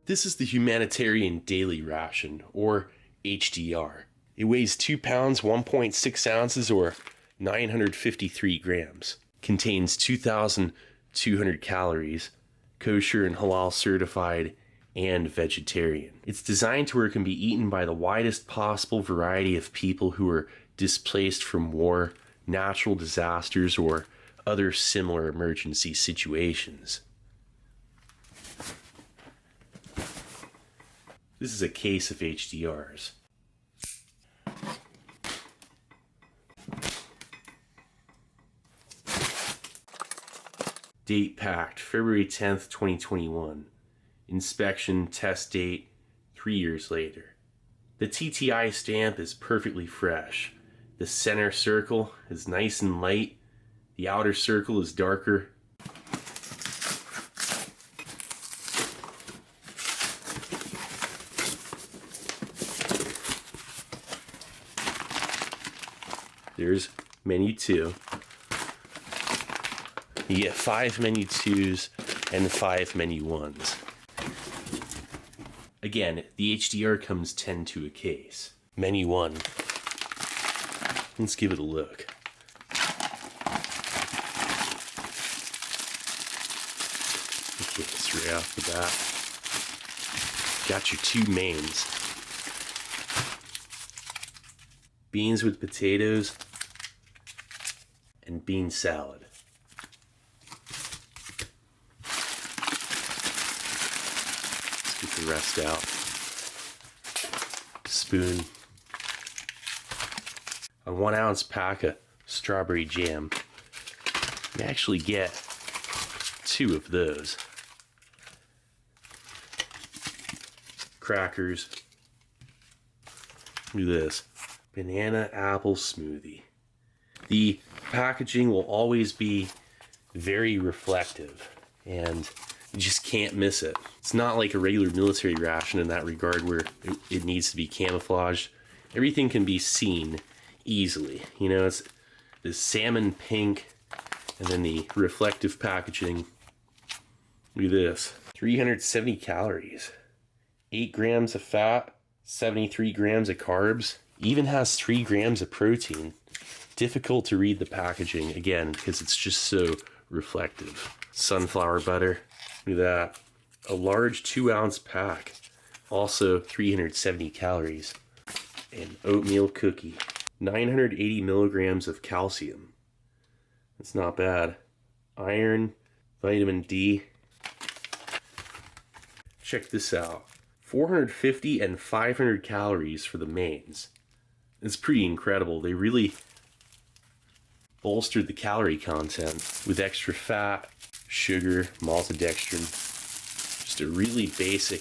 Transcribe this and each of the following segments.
This is the Humanitarian Daily Ration, or HDR. It weighs 2 pounds, 1.6 ounces, or 953 grams. Contains 2,200 calories, kosher and halal certified, and vegetarian. It's designed to where it can be eaten by the widest possible variety of people who are displaced from war, natural disasters, or other similar emergency situations. This is a case of HDRs. Date packed, February 10th, 2021. Inspection, test date, 3 years later. The TTI stamp is perfectly fresh. The center circle is nice and light. The outer circle is darker. There's menu 2. You get 5 menu 2s and 5 menu 1s. Again, the HDR comes 10 to a case. Menu 1. Let's give it a look. Okay, straight off the bat. Got your 2 mains. Beans with potatoes and bean salad. Let's get the rest out. Spoon. A 1 ounce pack of strawberry jam. You actually get 2 of those. Crackers. Look at this. Banana apple smoothie. The packaging will always be very reflective, and you just can't miss it. It's not like a regular military ration in that regard where it needs to be camouflaged. Everything can be seen easily. You know, it's the salmon pink and then the reflective packaging. Look at this. 370 calories, 8 grams of fat, 73 grams of carbs, even has 3 grams of protein. Difficult to read the packaging, again, because it's just so reflective. Sunflower butter, look at that. A large 2 ounce pack, also 370 calories. An oatmeal cookie, 980 milligrams of calcium. That's not bad. Iron, vitamin D. Check this out. 450 and 500 calories for the mains. It's pretty incredible. They really bolstered the calorie content with extra fat, sugar, maltodextrin. Just a really basic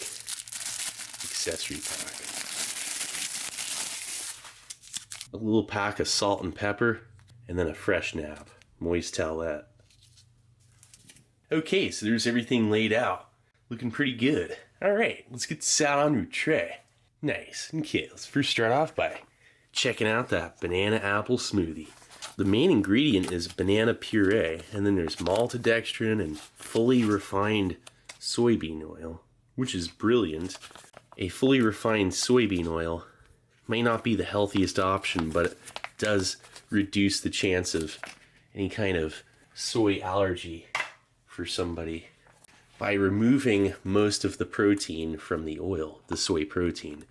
accessory pack. A little pack of salt and pepper, and then a fresh nap, moist towelette. Okay, so there's everything laid out. Looking pretty good. Alright, let's get this out on your tray. Nice. Okay, let's first start off by checking out that banana apple smoothie. The main ingredient is banana puree, and then there's maltodextrin and fully refined soybean oil, which is brilliant. A fully refined soybean oil may not be the healthiest option, but it does reduce the chance of any kind of soy allergy for somebody by removing most of the protein from the oil, the soy protein.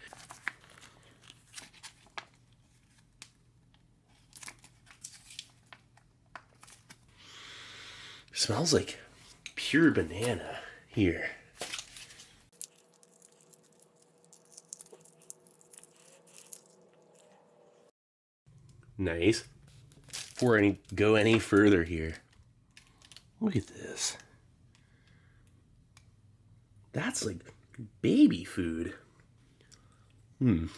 Smells like pure banana here. Nice. Before I go any further here, look at this. That's like baby food. That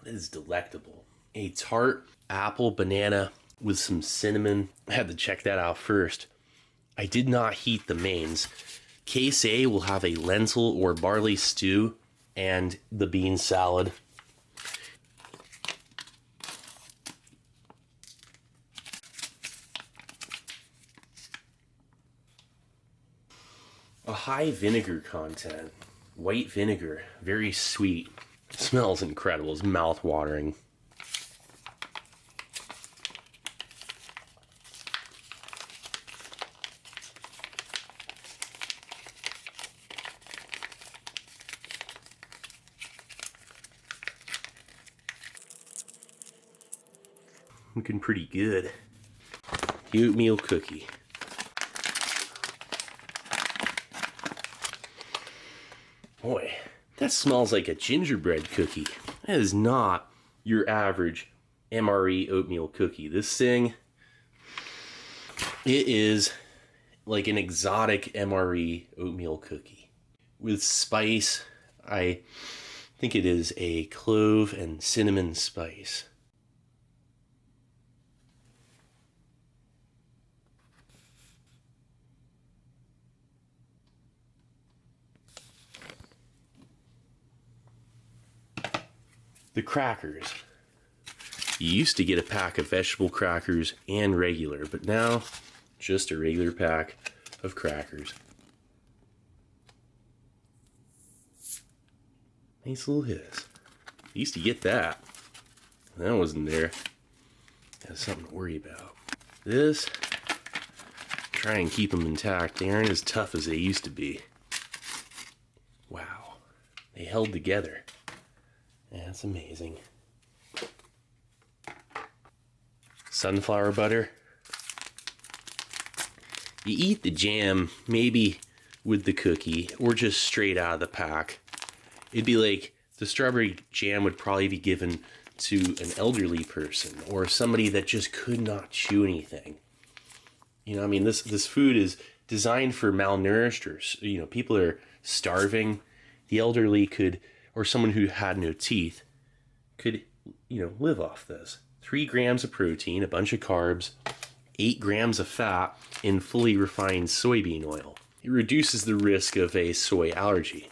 is delectable. A tart apple banana with some cinnamon. I had to check that out first. I did not heat the mains. Case A will have a lentil or barley stew and the bean salad. A high vinegar content. White vinegar, very sweet. Smells incredible, it's mouth-watering. Looking pretty good. The oatmeal cookie. Boy, that smells like a gingerbread cookie. That is not your average MRE oatmeal cookie. This thing, it is like an exotic MRE oatmeal cookie. With spice, I think it is a clove and cinnamon spice. The crackers. You used to get a pack of vegetable crackers and regular, but now just a regular pack of crackers. Nice little hiss. You used to get that. That wasn't there. That's something to worry about. This, try and keep them intact. They aren't as tough as they used to be. Wow. They held together. That's amazing. Sunflower butter. You eat the jam maybe with the cookie or just straight out of the pack. It'd be like the strawberry jam would probably be given to an elderly person or somebody that just could not chew anything. You know, I mean, this food is designed for malnourished or, you know, people are starving. The elderly could, or someone who had no teeth could, you know, live off this. 3 grams of protein, a bunch of carbs, 8 grams of fat in fully refined soybean oil. It reduces the risk of a soy allergy.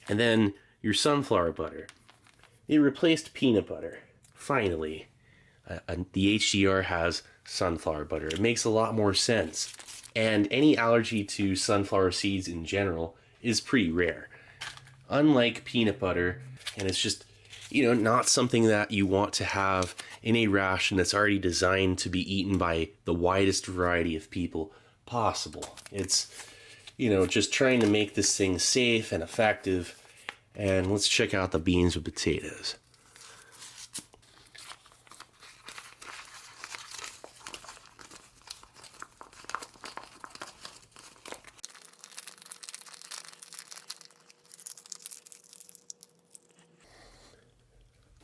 And then your sunflower butter. It replaced peanut butter. Finally, the HDR has sunflower butter. It makes a lot more sense. And any allergy to sunflower seeds in general is pretty rare. Unlike peanut butter, and it's just, you know, not something that you want to have in a ration that's already designed to be eaten by the widest variety of people possible. It's, you know, just trying to make this thing safe and effective. And let's check out the beans with potatoes.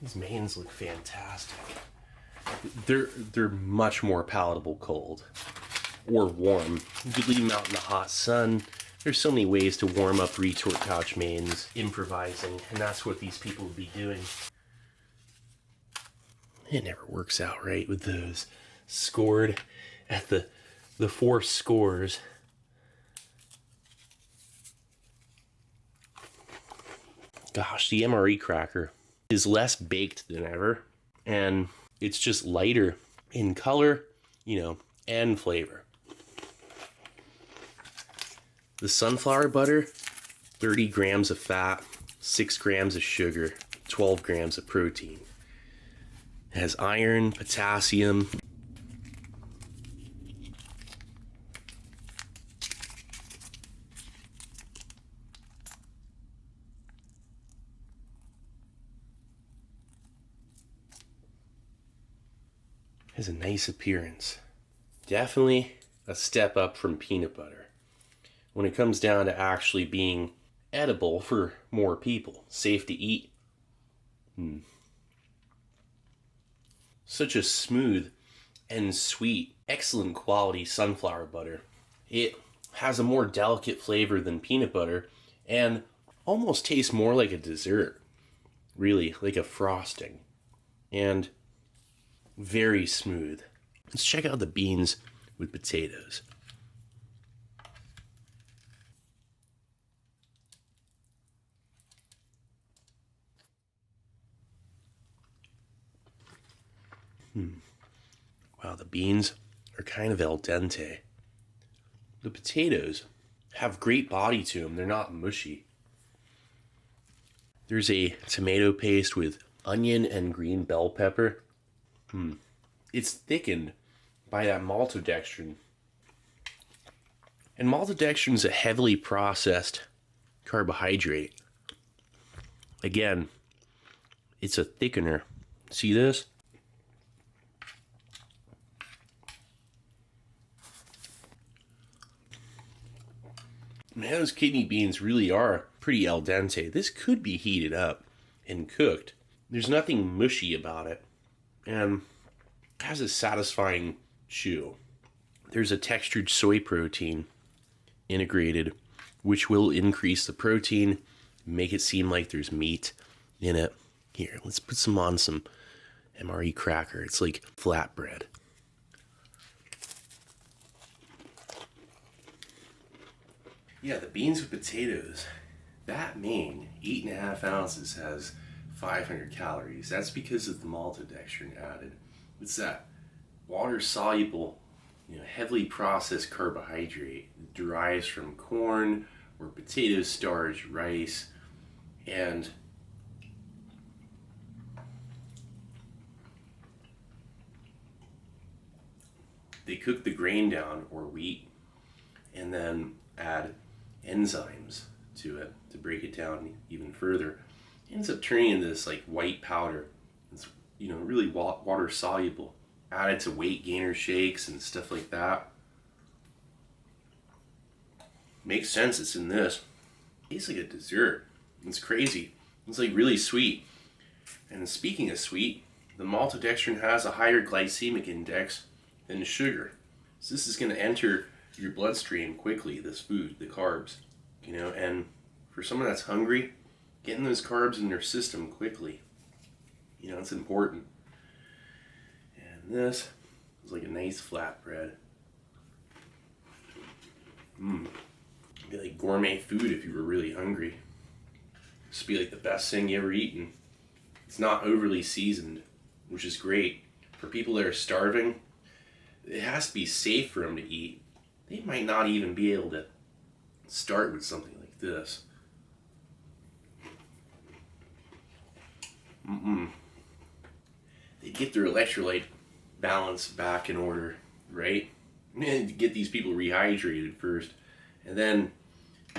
These mains look fantastic. They're much more palatable cold or warm. You could leave them out in the hot sun. There's so many ways to warm up retort pouch mains, improvising, and that's what these people would be doing. It never works out right with those scored at the 4 scores. Gosh, the MRE cracker is less baked than ever, and it's just lighter in color, you know, and flavor. The sunflower butter, 30 grams of fat, 6 grams of sugar, 12 grams of protein. It has iron, potassium. Has a nice appearance. Definitely a step up from peanut butter when it comes down to actually being edible for more people, safe to eat. Such a smooth and sweet, excellent quality sunflower butter. It has a more delicate flavor than peanut butter and almost tastes more like a dessert, really, like a frosting. And very smooth. Let's check out the beans with potatoes. Wow, the beans are kind of al dente. The potatoes have great body to them. They're not mushy. There's a tomato paste with onion and green bell pepper. It's thickened by that maltodextrin. And maltodextrin is a heavily processed carbohydrate. Again, it's a thickener. See this? Man, those kidney beans really are pretty al dente. This could be heated up and cooked. There's nothing mushy about it. And it has a satisfying chew. There's a textured soy protein integrated, which will increase the protein, make it seem like there's meat in it. Here, let's put some on some MRE cracker. It's like flatbread. Yeah, the beans with potatoes, that main 8.5 ounces has 500 calories. That's because of the maltodextrin added. It's that water-soluble, heavily processed carbohydrate. It derives from corn or potato starch, rice, and they cook the grain down, or wheat, and then add enzymes to it to break it down even further. It ends up turning into this like white powder. It's really water soluble. Added to weight gainer shakes and stuff like that. Makes sense it's in this. Tastes like a dessert. It's crazy. It's like really sweet. And speaking of sweet, the maltodextrin has a higher glycemic index than sugar. So this is going to enter your bloodstream quickly, this food, the carbs, and for someone that's hungry, getting those carbs in their system quickly, it's important. And this is like a nice flatbread. It'd be like gourmet food if you were really hungry. This would be like the best thing you ever eaten. It's not overly seasoned, which is great. For people that are starving, it has to be safe for them to eat. They might not even be able to start with something like this. They get their electrolyte balance back in order, right? And get these people rehydrated first, and then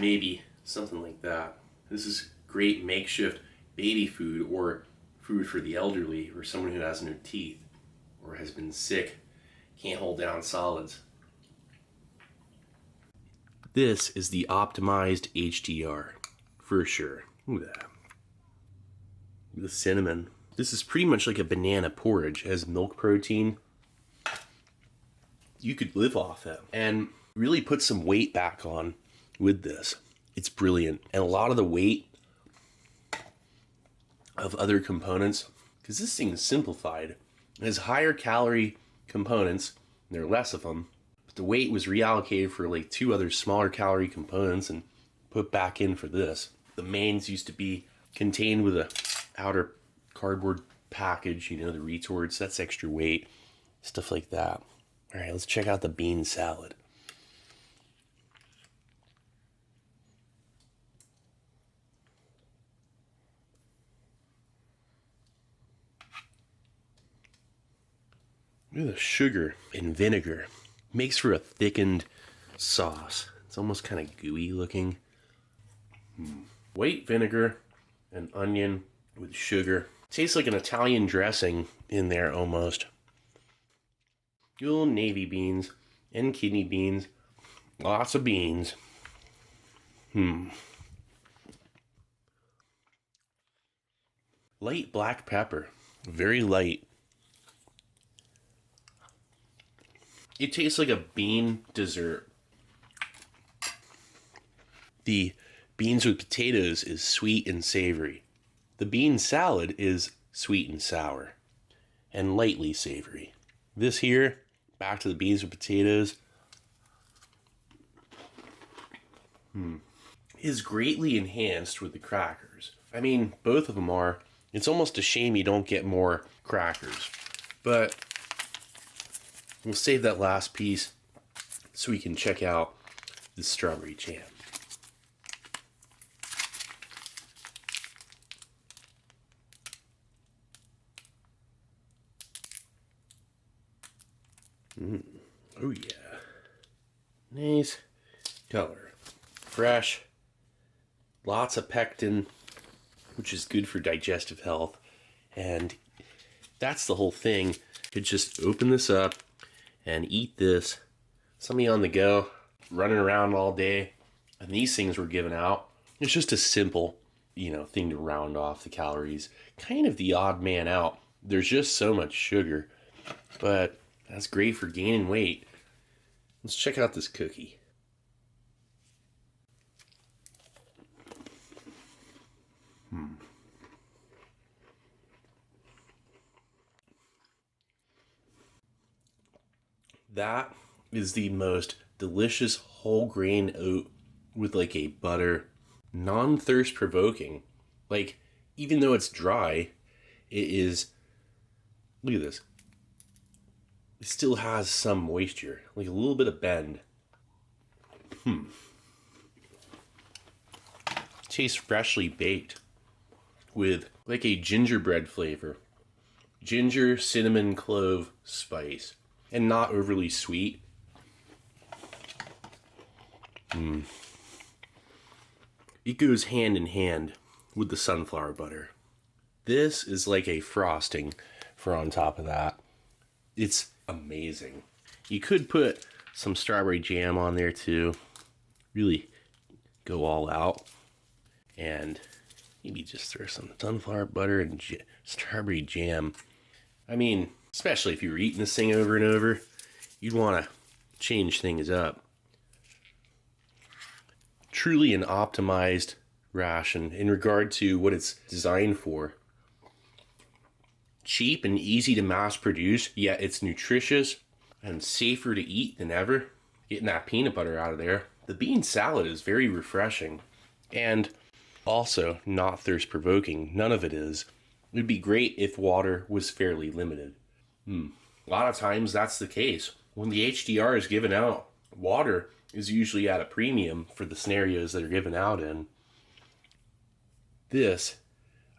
maybe something like that. This is great makeshift baby food or food for the elderly or someone who has no teeth or has been sick, can't hold down solids. This is the optimized HDR, for sure. Look at that. The cinnamon. This is pretty much like a banana porridge. It has milk protein. You could live off it and really put some weight back on with this. It's brilliant. And a lot of the weight of other components, because this thing is simplified, it has higher calorie components, and there are less of them. The weight was reallocated for like 2 other smaller calorie components and put back in for this. The mains used to be contained with a outer cardboard package, the retorts, that's extra weight, stuff like that. All right, let's check out the bean salad. Look at the sugar and vinegar. Makes for a thickened sauce. It's almost kind of gooey looking. White vinegar and onion with sugar. Tastes like an Italian dressing in there almost. Good little navy beans and kidney beans. Lots of beans. Light black pepper. Very light. It tastes like a bean dessert. The beans with potatoes is sweet and savory. The bean salad is sweet and sour and lightly savory. This here, back to the beans with potatoes, is greatly enhanced with the crackers. I mean, both of them are. It's almost a shame you don't get more crackers. But we'll save that last piece so we can check out the strawberry jam. Oh yeah. Nice color. Fresh. Lots of pectin, which is good for digestive health. And that's the whole thing. You could just open this up and eat this. Somebody on the go, running around all day, and these things were given out. It's just a simple, thing to round off the calories. Kind of the odd man out. There's just so much sugar, but that's great for gaining weight. Let's check out this cookie. That is the most delicious whole grain oat with like a butter, non-thirst provoking. Like, even though it's dry, it is, look at this. It still has some moisture, like a little bit of bend. Tastes freshly baked with like a gingerbread flavor. Ginger, cinnamon, clove, spice. And not overly sweet. It goes hand in hand with the sunflower butter. This is like a frosting for on top of that. It's amazing. You could put some strawberry jam on there too. Really go all out. And maybe just throw some sunflower butter and strawberry jam. I mean, especially if you were eating this thing over and over, you'd want to change things up. Truly an optimized ration in regard to what it's designed for. Cheap and easy to mass produce, yet it's nutritious and safer to eat than ever. Getting that peanut butter out of there. The bean salad is very refreshing and also not thirst provoking. None of it is. It would be great if water was fairly limited. A lot of times that's the case. When the HDR is given out, water is usually at a premium for the scenarios that are given out in. This,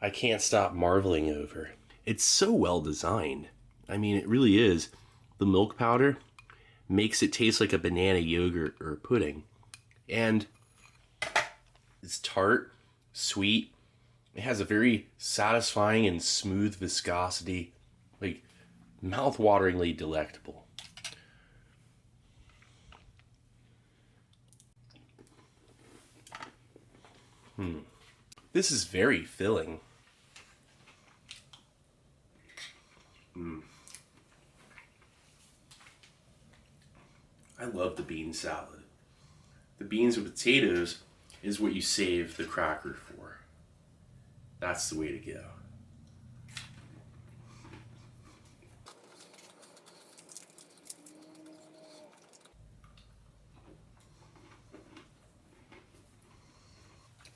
I can't stop marveling over. It's so well designed. I mean, it really is. The milk powder makes it taste like a banana yogurt or pudding. And it's tart, sweet. It has a very satisfying and smooth viscosity. Like, mouth-wateringly delectable. This is very filling. I love the bean salad. The beans with potatoes is what you save the cracker for. That's the way to go.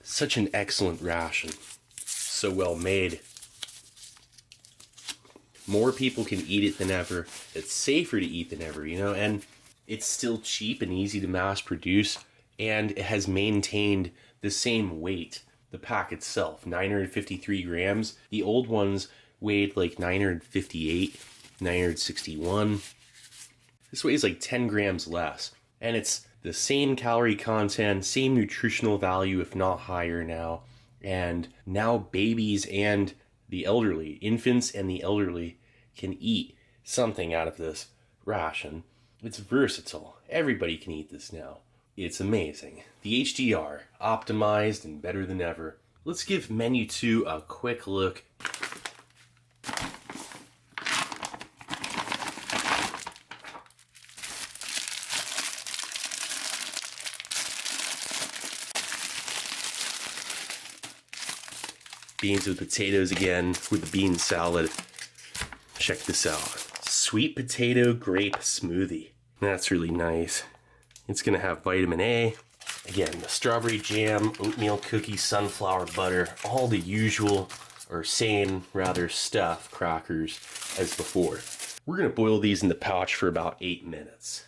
Such an excellent ration. So well made. More people can eat it than ever. It's safer to eat than ever, and it's still cheap and easy to mass produce, and it has maintained the same weight. The pack itself, 953 grams. The old ones weighed like 958, 961. This weighs like 10 grams less. And it's the same calorie content, same nutritional value, if not higher now. And now babies and the elderly, infants and the elderly, can eat something out of this ration. It's versatile. Everybody can eat this now. It's amazing. The HDR, optimized and better than ever. Let's give menu 2 a quick look. Beans with potatoes again with the bean salad. Check this out. Sweet potato grape smoothie. That's really nice. It's gonna have vitamin A. Again, the strawberry jam, oatmeal cookie, sunflower butter, all the usual, or same rather, stuff, crackers as before. We're gonna boil these in the pouch for about 8 minutes.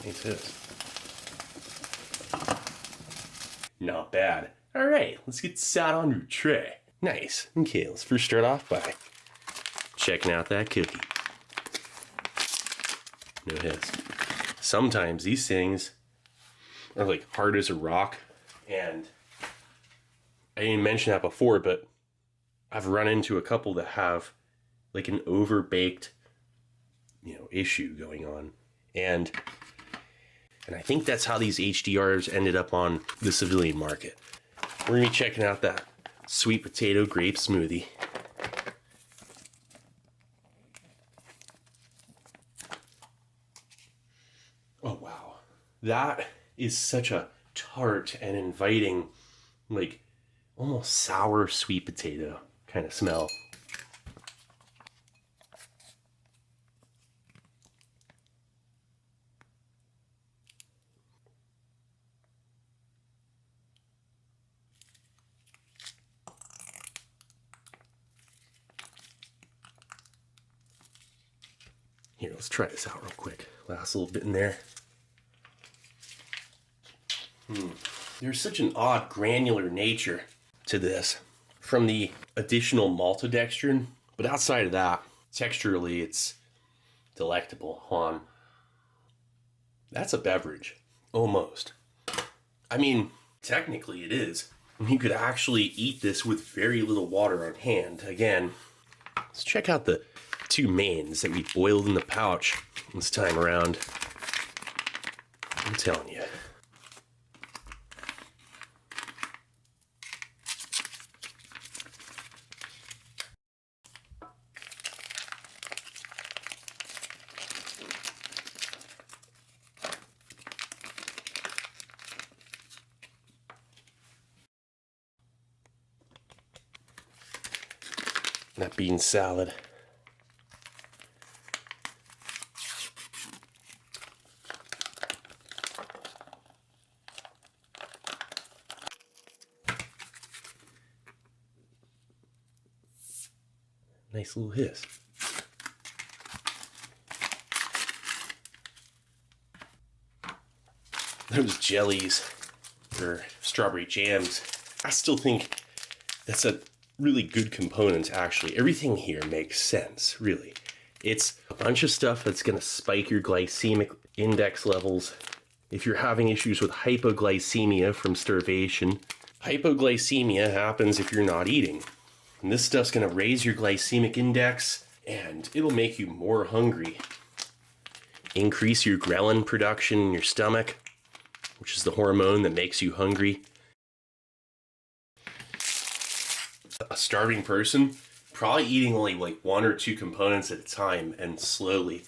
Nice hit. Not bad. All right, let's get sat on your tray. Nice. Okay, let's first start off by checking out that cookie. No hits. Sometimes these things are like hard as a rock, and I didn't mention that before, but I've run into a couple that have like an overbaked, issue going on. And I think that's how these HDRs ended up on the civilian market. We're gonna be checking out that sweet potato grape smoothie. Oh wow, that is such a tart and inviting, like almost sour sweet potato kind of smell. Here, let's try this out real quick. Last little bit in there. There's such an odd granular nature to this from the additional maltodextrin, but outside of that, texturally, it's delectable. Hold on. That's a beverage, almost. I mean, technically it is. You could actually eat this with very little water on hand. Again, let's check out the two mains that we boiled in the pouch this time around. I'm telling you. That bean salad. Nice little hiss. Those jellies or strawberry jams, I still think that's a really good component, actually. Everything here makes sense, really. It's a bunch of stuff that's going to spike your glycemic index levels. If you're having issues with hypoglycemia from starvation, hypoglycemia happens if you're not eating. And this stuff's going to raise your glycemic index, and it'll make you more hungry. Increase your ghrelin production in your stomach, which is the hormone that makes you hungry. A starving person, probably eating only like one or two components at a time and slowly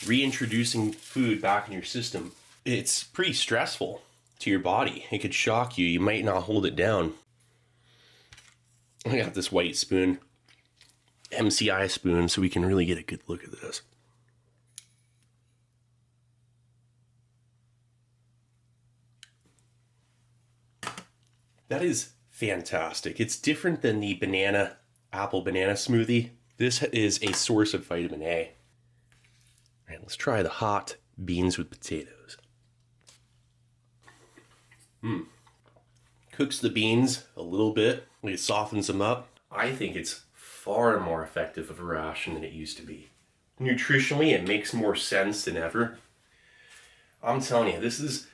reintroducing food back in your system. It's pretty stressful to your body. It could shock you. You might not hold it down. I got this white spoon, MCI spoon, so we can really get a good look at this. That is fantastic. It's different than the apple banana smoothie. This is a source of vitamin A. All right, let's try the hot beans with potatoes. Cooks the beans a little bit. It softens them up. I think it's far more effective of a ration than it used to be. Nutritionally, it makes more sense than ever. I'm telling you, this is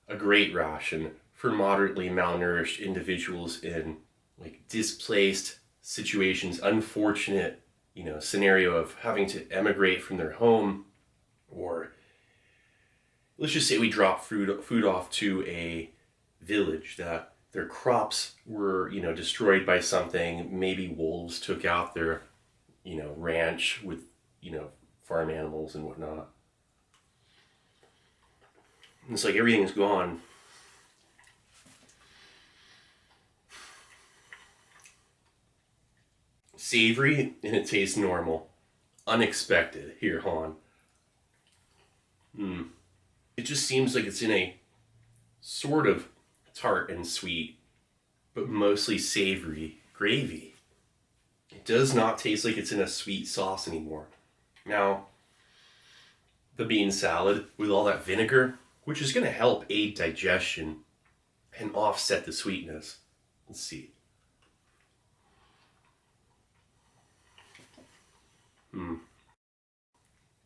a great ration for moderately malnourished individuals in like displaced situations, unfortunate, scenario of having to emigrate from their home, or let's just say we drop food off to a village that their crops were, destroyed by something. Maybe wolves took out their, ranch with, farm animals and whatnot. And it's like everything's gone. Savory, and it tastes normal. Unexpected. Here, hold on. It just seems like it's in a sort of tart and sweet, but mostly savory gravy. It does not taste like it's in a sweet sauce anymore. Now, the bean salad with all that vinegar, which is going to help aid digestion and offset the sweetness. Let's see.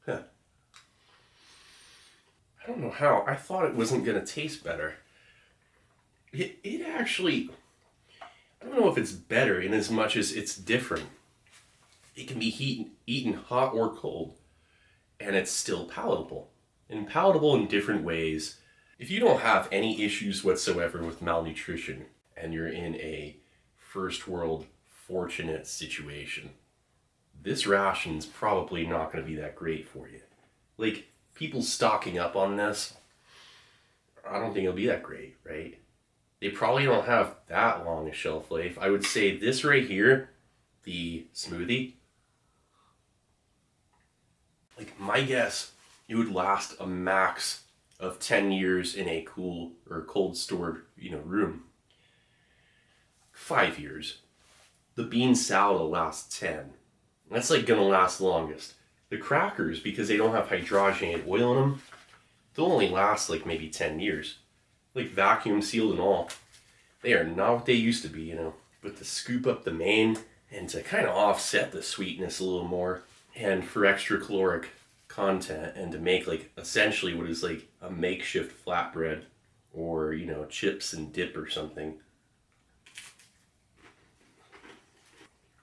Huh. I don't know how. I thought it wasn't going to taste better. It actually, I don't know if it's better in as much as it's different. It can be eaten hot or cold, and it's still palatable. And palatable in different ways. If you don't have any issues whatsoever with malnutrition, and you're in a first world fortunate situation, this ration's probably not going to be that great for you. Like, people stocking up on this, I don't think it'll be that great, right? They probably don't have that long a shelf life. I would say this right here, the smoothie, like, my guess, it would last a max of 10 years in a cool or cold stored, room. 5 years. The bean salad will last 10. That's like gonna last longest. The crackers, because they don't have hydrogenated oil in them, they'll only last like maybe 10 years. Like vacuum sealed and all. They are not what they used to be, But to scoop up the main and to kind of offset the sweetness a little more, and for extra caloric content, and to make like essentially what is like a makeshift flatbread or, chips and dip or something.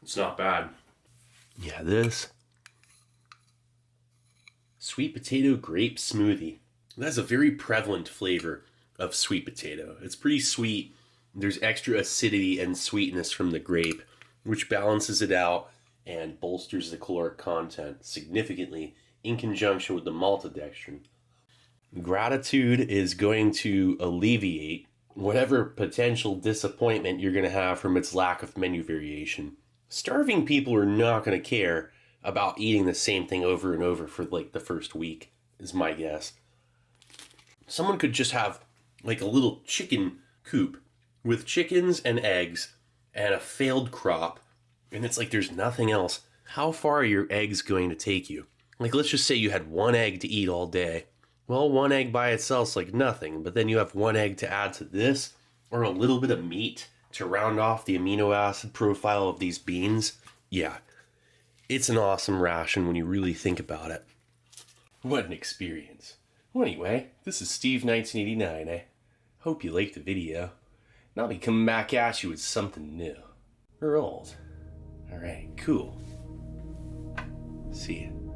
It's not bad. Yeah, this sweet potato grape smoothie. That's a very prevalent flavor of sweet potato. It's pretty sweet. There's extra acidity and sweetness from the grape, which balances it out and bolsters the caloric content significantly in conjunction with the maltodextrin. Gratitude is going to alleviate whatever potential disappointment you're going to have from its lack of menu variation. Starving people are not going to care about eating the same thing over and over for like the first week, is my guess. Someone could just have like a little chicken coop with chickens and eggs and a failed crop, and it's like there's nothing else. How far are your eggs going to take you? Like, let's just say you had one egg to eat all day. Well, one egg by itself's like nothing, but then you have one egg to add to this, or a little bit of meat to round off the amino acid profile of these beans. Yeah, it's an awesome ration when you really think about it. What an experience. Well, anyway, this is Steve 1989. I hope you liked the video. And I'll be coming back at you with something new. Or old. Alright, cool. See ya.